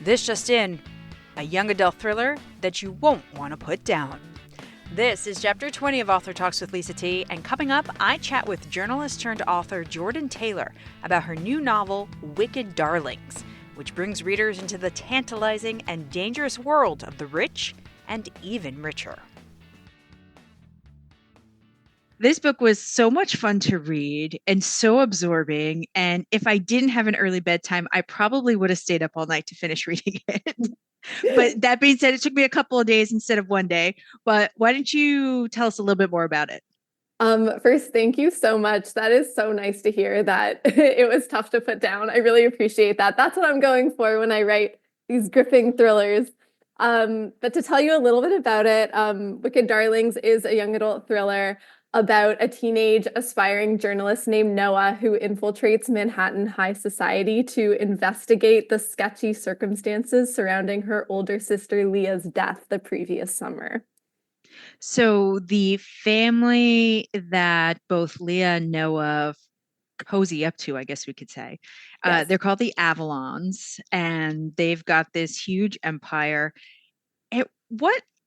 This just in, a young adult thriller that you won't want to put down. This is Chapter 20 of Author Talks with Lisa T, and coming up, I chat with journalist turned author Jordyn Taylor about her new novel, Wicked Darlings, which brings readers into the tantalizing and dangerous world of the rich and even richer. This book was so much fun to read and so absorbing. And if I didn't have an early bedtime, I probably would have stayed up all night to finish reading it. But that being said, it took me a couple of days instead of one day. But why don't you tell us a little bit more about it? First, thank you so much. That is so nice to hear that it was tough to put down. I really appreciate that. That's what I'm going for when I write these gripping thrillers. But to tell you a little bit about it, Wicked Darlings is a young adult thriller about a teenage aspiring journalist named Noah who infiltrates Manhattan high society to investigate the sketchy circumstances surrounding her older sister Leah's death the previous summer. So the family that both Leah and Noah cozy up to, I guess we could say, Yes. they're called the Avalons, and they've got this huge empire.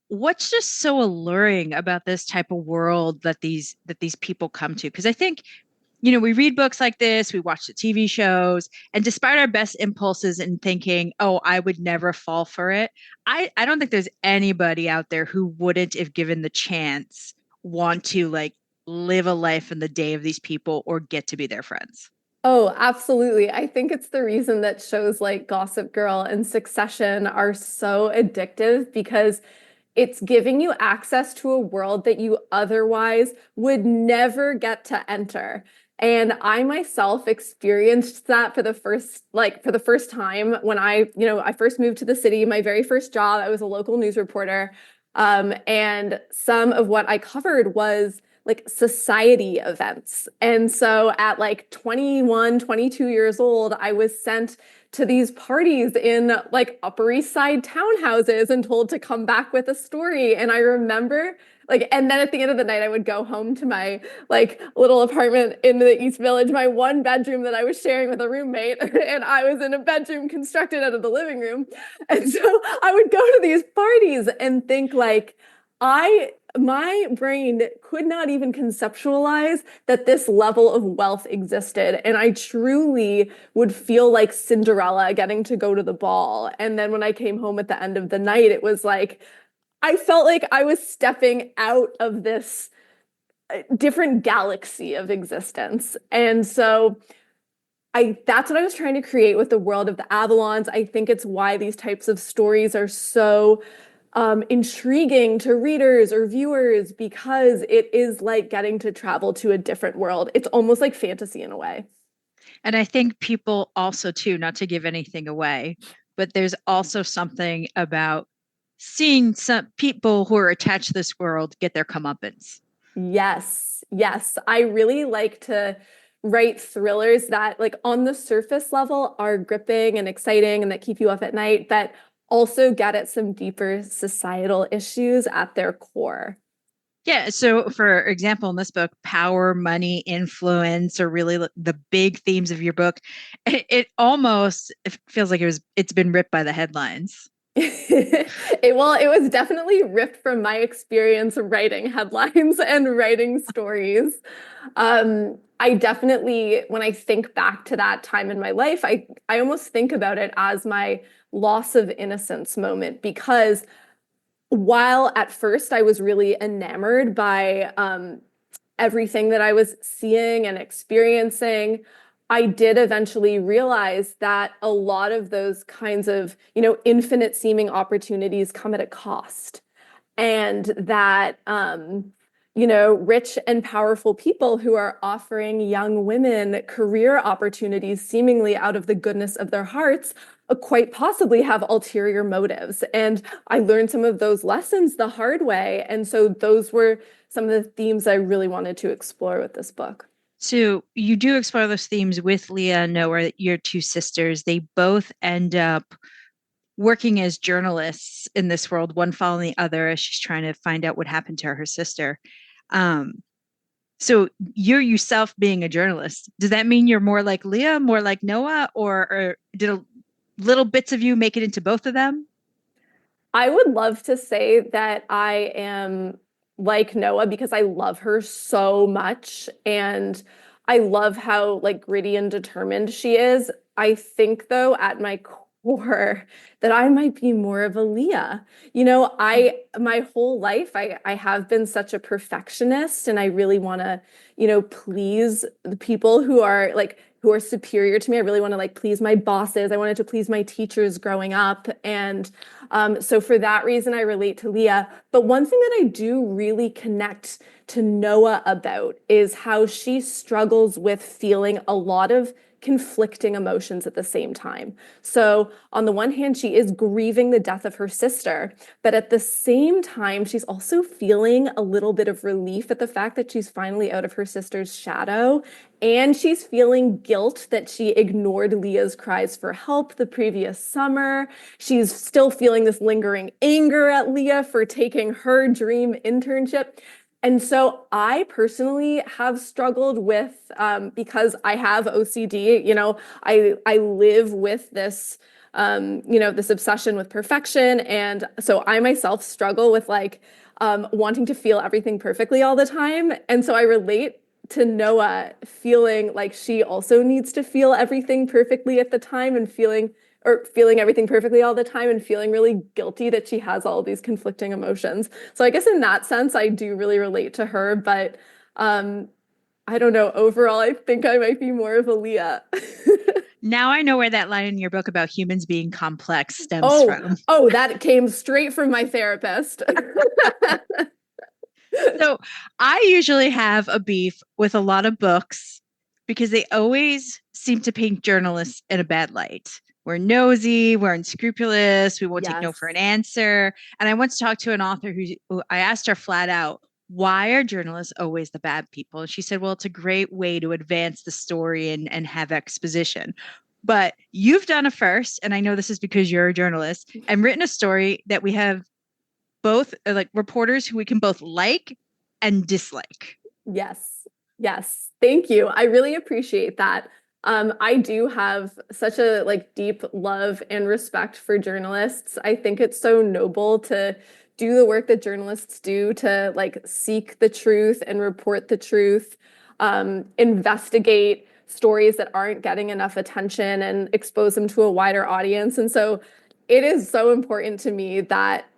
What's just so alluring about this type of world that these people come to? Because I think, we read books like this, we watch the TV shows, and despite our best impulses in thinking, oh, I would never fall for it, I don't think there's anybody out there who wouldn't, if given the chance, want to like live a life in the day of these people or get to be their friends. Oh, absolutely. I think it's the reason that shows like Gossip Girl and Succession are so addictive because it's giving you access to a world that you otherwise would never get to enter. And I myself experienced that for the first time when I first moved to the city, my very first job, I was a local news reporter. And some of what I covered was like society events. And so at like 21, 22 years old, I was sent to these parties in like Upper East Side townhouses and told to come back with a story. And I remember and then at the end of the night, I would go home to my like little apartment in the East Village, my one bedroom that I was sharing with a roommate. And I was in a bedroom constructed out of the living room. And so I would go to these parties and think like, my brain could not even conceptualize that this level of wealth existed. And I truly would feel like Cinderella getting to go to the ball. And then when I came home at the end of the night, it was like, I felt like I was stepping out of this different galaxy of existence. And so that's what I was trying to create with the world of the Avalons. I think it's why these types of stories are so intriguing to readers or viewers because it is like getting to travel to a different world. It's almost like fantasy in a way. And I think people also, too, not to give anything away, but there's also something about seeing some people who are attached to this world get their comeuppance. Yes, yes. I really like to write thrillers that, like, on the surface level are gripping and exciting and that keep you up at night, that also get at some deeper societal issues at their core. Yeah. So, for example, in this book, power, money, influence are really the big themes of your book. It almost feels like it's been ripped by the headlines. It was definitely ripped from my experience writing headlines and writing stories. I definitely, when I think back to that time in my life, I almost think about it as my loss of innocence moment because while at first I was really enamored by everything that I was seeing and experiencing, I did eventually realize that a lot of those kinds of, infinite seeming opportunities come at a cost. And that, rich and powerful people who are offering young women career opportunities seemingly out of the goodness of their hearts quite possibly have ulterior motives. And I learned some of those lessons the hard way. And so those were some of the themes I really wanted to explore with this book. So you do explore those themes with Leah and Noah, your two sisters. They both end up working as journalists in this world, one following the other as she's trying to find out what happened to her sister. Um, so you're yourself being a journalist. Does that mean you're more like Leah, more like Noah, or little bits of you make it into both of them? I would love to say that I am like Noah because I love her so much and I love how like gritty and determined she is. I think though at my core that I might be more of a Leah. You know, I my whole life I have been such a perfectionist and I really want to, please the people who are superior to me. I really want to like please my bosses. I wanted to please my teachers growing up and so for that reason, I relate to Leah. But one thing that I do really connect to Noah about is how she struggles with feeling a lot of conflicting emotions at the same time. So on the one hand, she is grieving the death of her sister, but at the same time, she's also feeling a little bit of relief at the fact that she's finally out of her sister's shadow. And she's feeling guilt that she ignored Leah's cries for help the previous summer. She's still feeling this lingering anger at Leah for taking her dream internship. And so I personally have struggled with, because I have OCD, I live with this, this obsession with perfection. And so I myself struggle with like wanting to feel everything perfectly all the time. And so I relate to Noah feeling like she also needs to feel everything perfectly at the time and feeling everything perfectly all the time and feeling really guilty that she has all these conflicting emotions. So I guess in that sense, I do really relate to her, but um, I don't know. Overall, I think I might be more of a Leah. Now I know where that line in your book about humans being complex stems Oh, from. oh, that came straight from my therapist. So I usually have a beef with a lot of books because they always seem to paint journalists in a bad light. We're nosy, we're unscrupulous, we won't take no for an Yes. answer. And I once talked to an author who I asked her flat out, why are journalists always the bad people? And she said, well, it's a great way to advance the story and have exposition. But you've done a first, and I know this is because you're a journalist, and written a story that we have both like reporters who we can both like and dislike. Yes. Yes. Thank you. I really appreciate that. I do have such a like deep love and respect for journalists. I think it's so noble to do the work that journalists do to like seek the truth and report the truth, investigate stories that aren't getting enough attention and expose them to a wider audience. And so it is so important to me that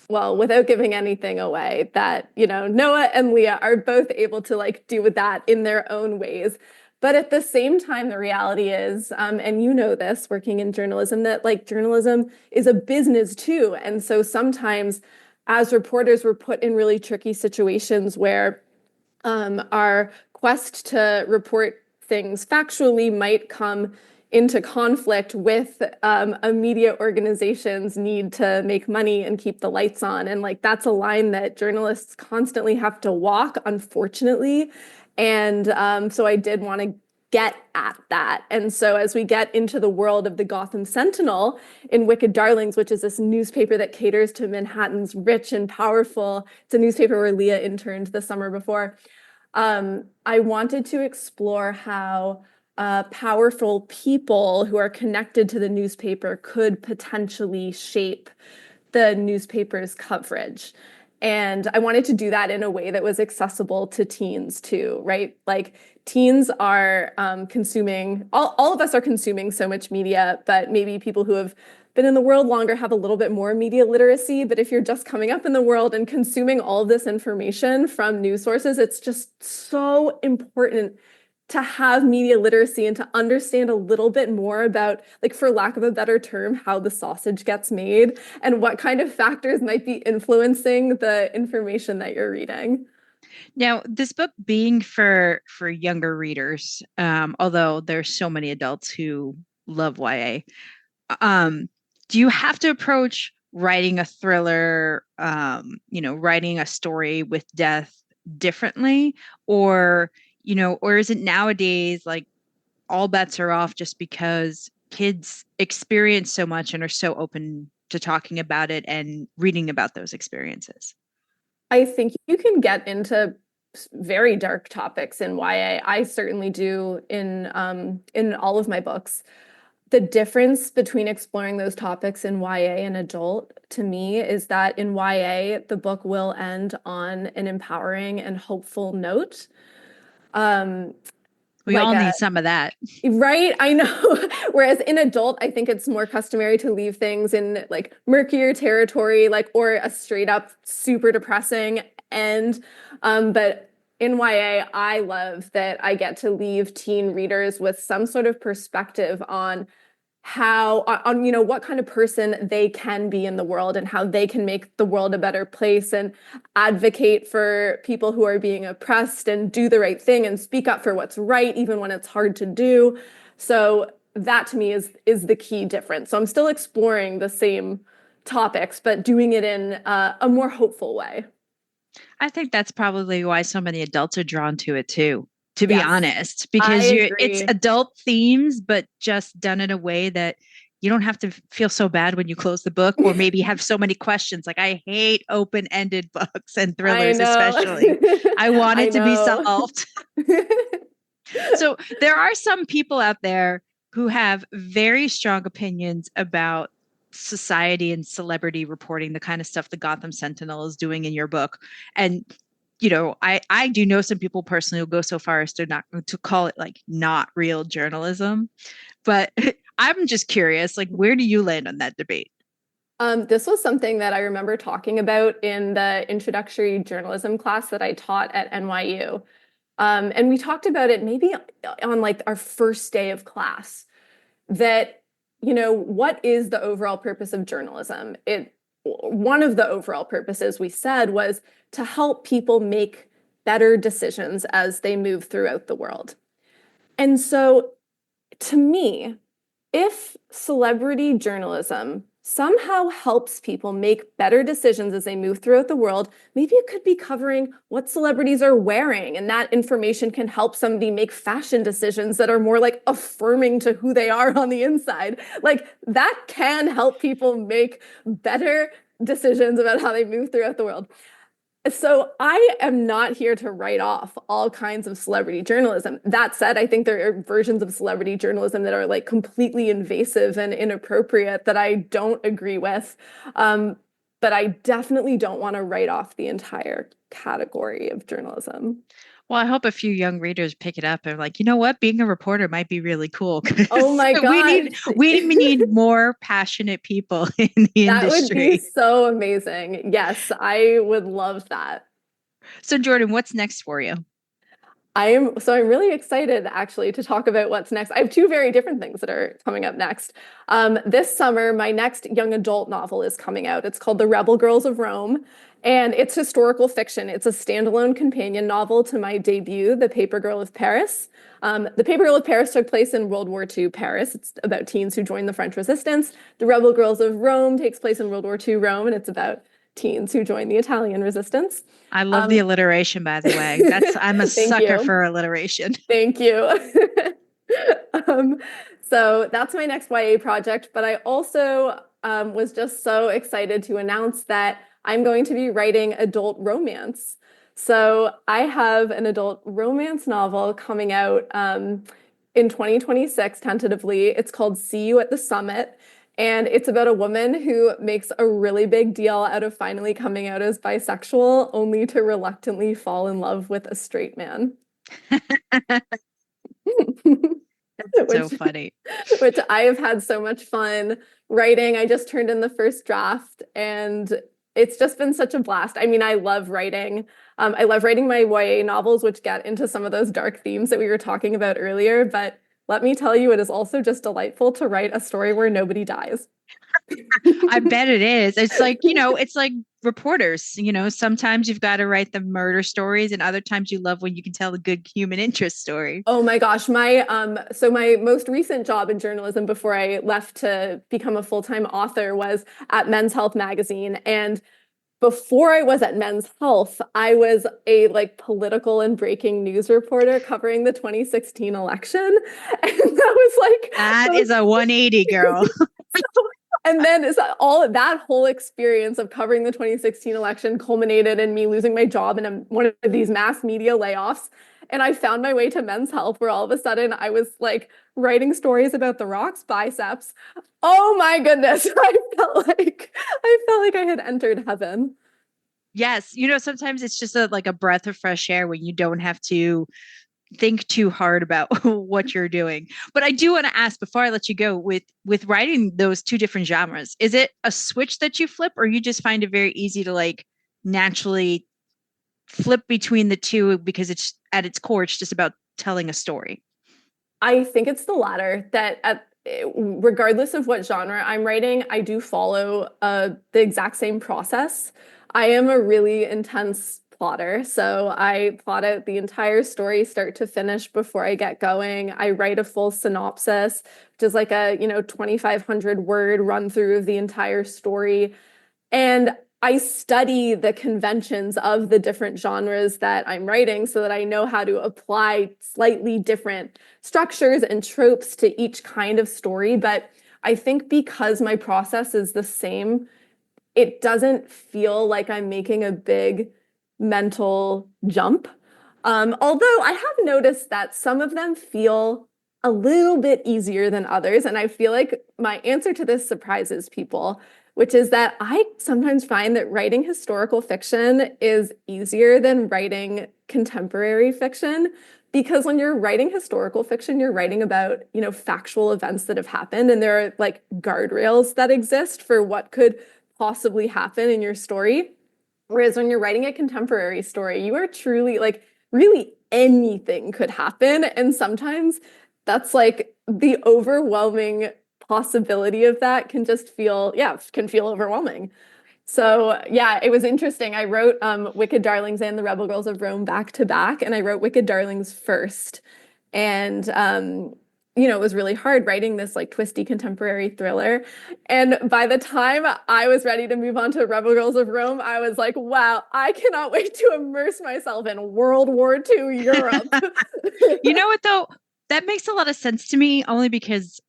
well, without giving anything away, that, Noah and Leah are both able to like do with that in their own ways. But at the same time, the reality is, and you know this working in journalism, that like journalism is a business too. And so sometimes as reporters, we're put in really tricky situations where our quest to report things factually might come into conflict with a media organization's need to make money and keep the lights on. And like that's a line that journalists constantly have to walk, unfortunately. And so I did want to get at that. And so as we get into the world of the Gotham Sentinel in Wicked Darlings, which is this newspaper that caters to Manhattan's rich and powerful, it's a newspaper where Leah interned the summer before. I wanted to explore how powerful people who are connected to the newspaper could potentially shape the newspaper's coverage. And I wanted to do that in a way that was accessible to teens too, right? Like teens are consuming, all of us are consuming so much media, but maybe people who have been in the world longer have a little bit more media literacy. But if you're just coming up in the world and consuming all of this information from news sources, it's just so important to have media literacy and to understand a little bit more about, like, for lack of a better term, how the sausage gets made and what kind of factors might be influencing the information that you're reading. Now, this book being for younger readers, although there's so many adults who love YA, do you have to approach writing a thriller, writing a story with death differently, or or is it nowadays like all bets are off just because kids experience so much and are so open to talking about it and reading about those experiences? I think you can get into very dark topics in YA. I certainly do in all of my books. the difference between exploring those topics in YA and adult to me is that in YA, the book will end on an empowering and hopeful note. Um, We like all a need some of that. Right, I know. Whereas in adult, I think it's more customary to leave things in like murkier territory, like or a straight up super depressing end. But in YA, I love that I get to leave teen readers with some sort of perspective on how on what kind of person they can be in the world and how they can make the world a better place and advocate for people who are being oppressed and do the right thing and speak up for what's right even when it's hard to do. So that to me is the key difference. So I'm still exploring the same topics but doing it in a more hopeful way. I think that's probably why so many adults are drawn to it too, to be Yes, honest, I because it's agree. adult themes, but just done in a way that you don't have to feel so bad when you close the book or maybe have so many questions. Like I hate open-ended books and I thrillers, know. especially. I want I it to be know. solved. So there are some people out there who have very strong opinions about society and celebrity reporting, the kind of stuff the Gotham Sentinel is doing in your book. And I do know some people personally who go so far as to call it like not real journalism. But I'm just curious, like, where do you land on that debate? This was something that I remember talking about in the introductory journalism class that I taught at NYU. And we talked about it maybe on like our first day of class that, what is the overall purpose of journalism? One of the overall purposes we said was to help people make better decisions as they move throughout the world. And so to me, if celebrity journalism somehow helps people make better decisions as they move throughout the world, maybe it could be covering what celebrities are wearing, and that information can help somebody make fashion decisions that are more like affirming to who they are on the inside. Like that can help people make better decisions about how they move throughout the world. So I am not here to write off all kinds of celebrity journalism. That said, I think there are versions of celebrity journalism that are like completely invasive and inappropriate that I don't agree with. Um, but I definitely don't want to write off the entire category of journalism. Well, I hope a few young readers pick it up and like, you know what, being a reporter might be really cool because Oh my we God, need we need more passionate people in the that would be industry. so amazing. Yes, I would love that. So, Jordyn, what's next for you? I'm really excited actually to talk about what's next. I have two very different things that are coming up next. This summer, my next young adult novel is coming out. It's called The Rebel Girls of Rome, and it's historical fiction. It's a standalone companion novel to my debut, The Paper Girl of Paris. The Paper Girl of Paris took place in World War II Paris. It's about teens who joined the French Resistance. The Rebel Girls of Rome takes place in World War II Rome, and it's about teens who joined the Italian Resistance. I love the Um, alliteration, by the way. I'm a Thank sucker you. for alliteration. Thank you. Um, so that's my next YA project, but I also was just so excited to announce that I'm going to be writing adult romance. So I have an adult romance novel coming out in 2026, tentatively. It's called See You at the Summit. And it's about a woman who makes a really big deal out of finally coming out as bisexual, only to reluctantly fall in love with a straight man. So which funny. which I have had so much fun writing. I just turned in the first draft and it's just been such a blast. I mean, I love writing. I love writing my YA novels, which get into some of those dark themes that we were talking about earlier. But let me tell you, it is also just delightful to write a story where nobody dies. I bet it is. It's like reporters, sometimes you've got to write the murder stories and other times you love when you can tell a good human interest story. Oh my gosh, my most recent job in journalism before I left to become a full-time author was at Men's Health magazine. And before I was at Men's Health, I was a like political and breaking news reporter covering the 2016 election. And that was like That is a 180, girl. and then is that all that whole experience of covering the 2016 election culminated in me losing my job in one of these mass media layoffs. And I found my way to Men's Health, where all of a sudden I was like writing stories about The Rock's biceps. Oh my goodness. I felt like I had entered heaven. Yes, sometimes it's just like a breath of fresh air when you don't have to think too hard about what you're doing. But I do want to ask before I let you go, with writing those two different genres, is it a switch that you flip, or you just find it very easy to like naturally flip between the two because it's at its core, it's just about telling a story? I think it's the latter, that regardless of what genre I'm writing, I do follow the exact same process. I am a really intense plotter, so I plot out the entire story start to finish before I get going. I write a full synopsis, which is like a, 2,500 word run through of the entire story. And I study the conventions of the different genres that I'm writing so that I know how to apply slightly different structures and tropes to each kind of story. But I think because my process is the same, it doesn't feel like I'm making a big mental jump. Although I have noticed that some of them feel a little bit easier than others. And I feel like my answer to this surprises people, which is that I sometimes find that writing historical fiction is easier than writing contemporary fiction. Because when you're writing historical fiction, you're writing about, factual events that have happened, and there are like guardrails that exist for what could possibly happen in your story. Whereas when you're writing a contemporary story, you are truly like really anything could happen. And sometimes that's like the overwhelming possibility of that can just feel, yeah, can feel overwhelming. So yeah, it was interesting. I wrote Wicked Darlings and The Rebel Girls of Rome back to back, and I wrote Wicked Darlings first. And it was really hard writing this like twisty contemporary thriller. And by the time I was ready to move on to Rebel Girls of Rome, I was like, wow, I cannot wait to immerse myself in World War II Europe. You know what though? That makes a lot of sense to me, only because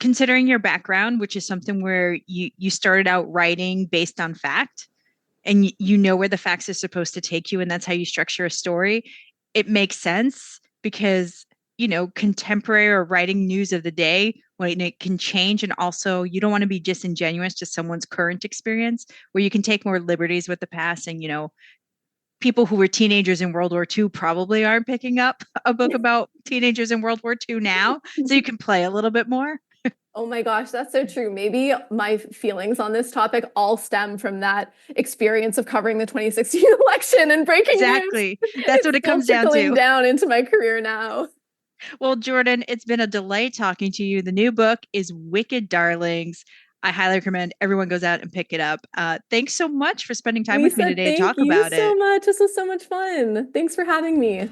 considering your background, which is something where you started out writing based on fact, and you know where the facts are supposed to take you, and that's how you structure a story, it makes sense because contemporary or writing news of the day, when it can change, and also you don't want to be disingenuous to someone's current experience, where you can take more liberties with the past. And people who were teenagers in World War II probably aren't picking up a book about teenagers in World War II now, so you can play a little bit more. Oh my gosh, that's so true. Maybe my feelings on this topic all stem from that experience of covering the 2016 election and breaking news. Exactly. That's It's what it still comes down trickling to. down into my career now. Well, Jordyn, it's been a delight talking to you. The new book is Wicked Darlings. I highly recommend everyone goes out and pick it up. Thanks so much for spending time with me Lisa, today to thank talk you about so it. much. This was so much fun. Thanks for having me.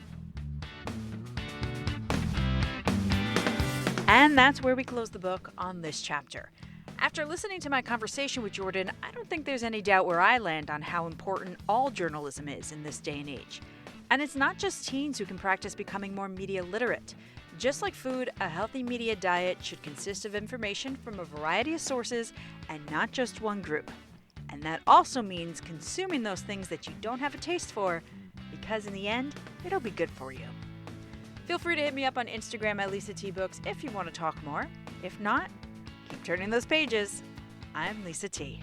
And that's where we close the book on this chapter. After listening to my conversation with Jordyn, I don't think there's any doubt where I land on how important all journalism is in this day and age. And it's not just teens who can practice becoming more media literate. Just like food, a healthy media diet should consist of information from a variety of sources and not just one group. And that also means consuming those things that you don't have a taste for, because in the end, it'll be good for you. Feel free to hit me up on Instagram at Lisa T Books if you want to talk more. If not, keep turning those pages. I'm Lisa T.